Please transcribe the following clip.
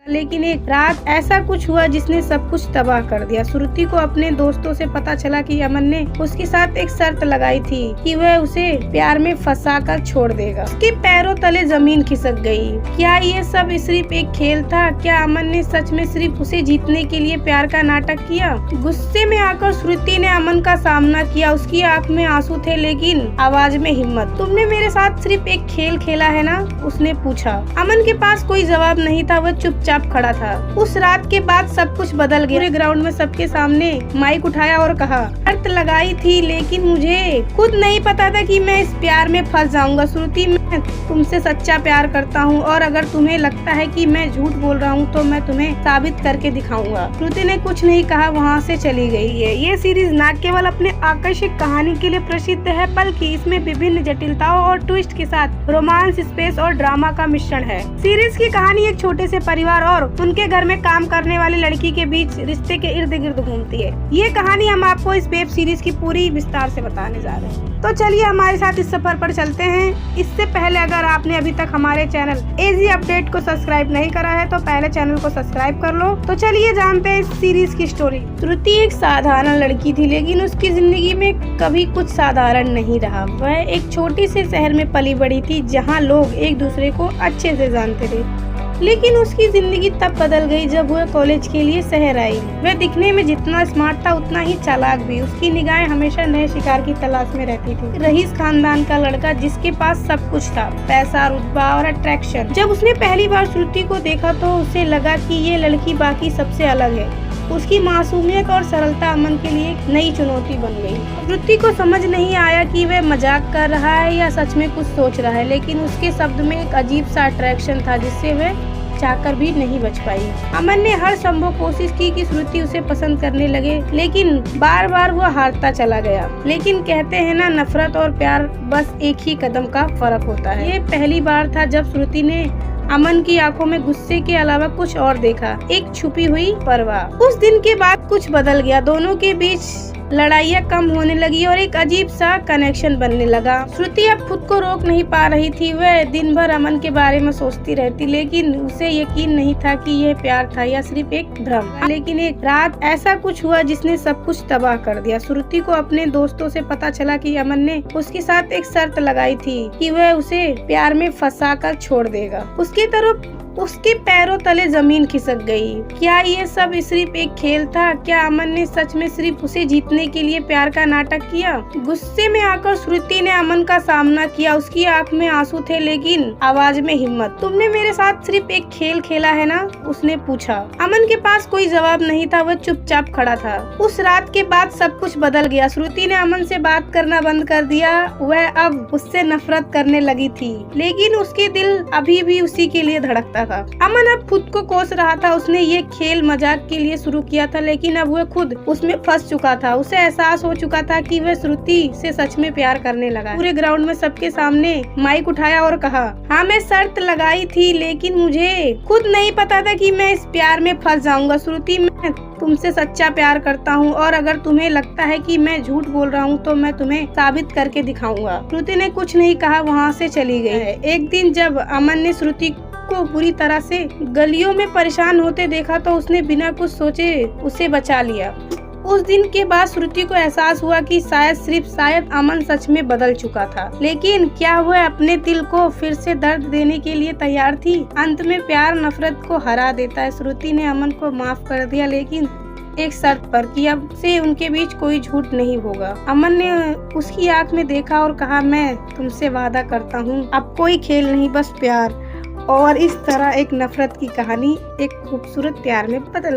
लेकिन एक रात ऐसा कुछ हुआ जिसने सब कुछ तबाह कर दिया। श्रुति को अपने दोस्तों से पता चला कि अमन ने उसके साथ एक शर्त लगाई थी कि वह उसे प्यार में फंसाकर छोड़ देगा। उसके पैरों तले जमीन खिसक गई। क्या ये सब सिर्फ एक खेल था? क्या अमन ने सच में सिर्फ उसे जीतने के लिए प्यार का नाटक किया? गुस्से में आकर श्रुति ने अमन का सामना किया। उसकी आंख में आंसू थे लेकिन आवाज में हिम्मत। तुमने मेरे साथ सिर्फ एक खेल खेला है ना? उसने पूछा। अमन के पास कोई जवाब नहीं था, वह चुपचाप खड़ा था। उस रात के बाद सब कुछ बदल गया। पूरे ग्राउंड में सबके सामने माइक उठाया और कहा, शर्त लगाई थी लेकिन मुझे खुद नहीं पता था कि मैं इस प्यार में फंस जाऊंगा। श्रुति, मैं तुमसे सच्चा प्यार करता हूँ और अगर तुम्हें लगता है कि मैं झूठ बोल रहा हूँ तो मैं तुम्हें साबित करके दिखाऊंगा। श्रुति ने कुछ नहीं कहा, वहाँ से चली गई है। ये सीरीज न केवल अपने आकर्षक कहानी के लिए प्रसिद्ध है बल्कि इसमें विभिन्न जटिलताओं और ट्विस्ट के साथ रोमांस, स्पेस और ड्रामा का मिश्रण है। सीरीज की कहानी एक छोटे से परिवार और उनके घर में काम करने वाली लड़की के बीच रिश्ते के इर्द गिर्द घूमती है। ये कहानी हम आपको इस वेब सीरीज की पूरी विस्तार से बताने जा रहे हैं। तो चलिए हमारे साथ इस सफर पर चलते हैं। इससे पहले अगर आपने अभी तक हमारे चैनल एजी अपडेट को सब्सक्राइब नहीं करा है तो पहले चैनल को सब्सक्राइब कर लो। तो चलिए जानते हैं इस सीरीज की स्टोरी। श्रुति एक साधारण लड़की थी लेकिन उसकी जिंदगी में कभी कुछ साधारण नहीं रहा। वह एक छोटी से शहर में पली बड़ी थी जहाँ लोग एक दूसरे को अच्छे से जानते थे। लेकिन उसकी जिंदगी तब बदल गई जब वह कॉलेज के लिए शहर आई। वह दिखने में जितना स्मार्ट था उतना ही चालाक भी। उसकी निगाहें हमेशा नए शिकार की तलाश में रहती थी। रईस खानदान का लड़का जिसके पास सब कुछ था, पैसा, रुतबा और अट्रैक्शन। जब उसने पहली बार श्रुति को देखा तो उसे लगा कि ये लड़की बाकी सबसे अलग है। उसकी मासूमियत और सरलता अमन के लिए एक नई चुनौती बन गई। श्रुति को समझ नहीं आया कि वह मजाक कर रहा है या सच में कुछ सोच रहा है, लेकिन उसके शब्द में एक अजीब सा अट्रैक्शन था जिससे वह चाहकर भी नहीं बच पाई। अमन ने हर संभव कोशिश की कि श्रुति उसे पसंद करने लगे, लेकिन बार बार वो हारता चला गया। लेकिन कहते हैं ना, नफरत और प्यार बस एक ही कदम का फर्क होता है। ये पहली बार था जब श्रुति ने अमन की आंखों में गुस्से के अलावा कुछ और देखा, एक छुपी हुई परवाह। उस दिन के बाद कुछ बदल गया। दोनों के बीच लड़ाइयाँ कम होने लगी और एक अजीब सा कनेक्शन बनने लगा। श्रुति अब खुद को रोक नहीं पा रही थी। वह दिन भर अमन के बारे में सोचती रहती, लेकिन उसे यकीन नहीं था कि यह प्यार था या सिर्फ एक भ्रम। लेकिन एक रात ऐसा कुछ हुआ जिसने सब कुछ तबाह कर दिया। श्रुति को अपने दोस्तों से पता चला कि अमन ने उसके साथ एक शर्त लगाई थी कि वह उसे प्यार में फंसाकर छोड़ देगा। उसके पैरों तले जमीन खिसक गई। क्या ये सब सिर्फ एक खेल था? क्या अमन ने सच में सिर्फ उसे जीतने के लिए प्यार का नाटक किया? गुस्से में आकर श्रुति ने अमन का सामना किया। उसकी आंख में आंसू थे लेकिन आवाज में हिम्मत। तुमने मेरे साथ सिर्फ एक खेल खेला है ना? उसने पूछा। अमन के पास कोई जवाब नहीं था, वह चुपचाप खड़ा था। उस रात के बाद सब कुछ बदल गया। श्रुति ने अमन से बात करना बंद कर दिया। वह अब उससे नफरत करने लगी थी, लेकिन उसके दिल अभी भी उसी के लिए धड़कता था। अमन अब खुद को कोस रहा था। उसने ये खेल मजाक के लिए शुरू किया था, लेकिन अब वह खुद उसमें फंस चुका था। उसे एहसास हो चुका था कि वह श्रुति से सच में प्यार करने लगा। पूरे ग्राउंड में सबके सामने माइक उठाया और कहा, हाँ, मैं शर्त लगाई थी लेकिन मुझे खुद नहीं पता था कि मैं इस प्यार में फंस जाऊंगा। श्रुति, मैं तुमसे सच्चा प्यार करता हूँ और अगर तुम्हें लगता है कि मैं झूठ बोल रहा हूँ तो मैं तुम्हें साबित करके दिखाऊंगा। श्रुति ने कुछ नहीं कहा, वहाँ से चली गई। एक दिन जब अमन ने श्रुति को बुरी तरह से गलियों में परेशान होते देखा तो उसने बिना कुछ सोचे उसे बचा लिया। उस दिन के बाद श्रुति को एहसास हुआ कि शायद अमन सच में बदल चुका था, लेकिन क्या वह अपने दिल को फिर से दर्द देने के लिए तैयार थी? अंत में प्यार नफरत को हरा देता है। श्रुति ने अमन को माफ कर दिया, लेकिन एक शर्त पर कि अब से उनके बीच कोई झूठ नहीं होगा। अमन ने उसकी आंख में देखा और कहा, मैं तुमसे वादा करता हूँ, अब कोई खेल नहीं, बस प्यार। और इस तरह एक नफरत की कहानी एक खूबसूरत प्यार में बदल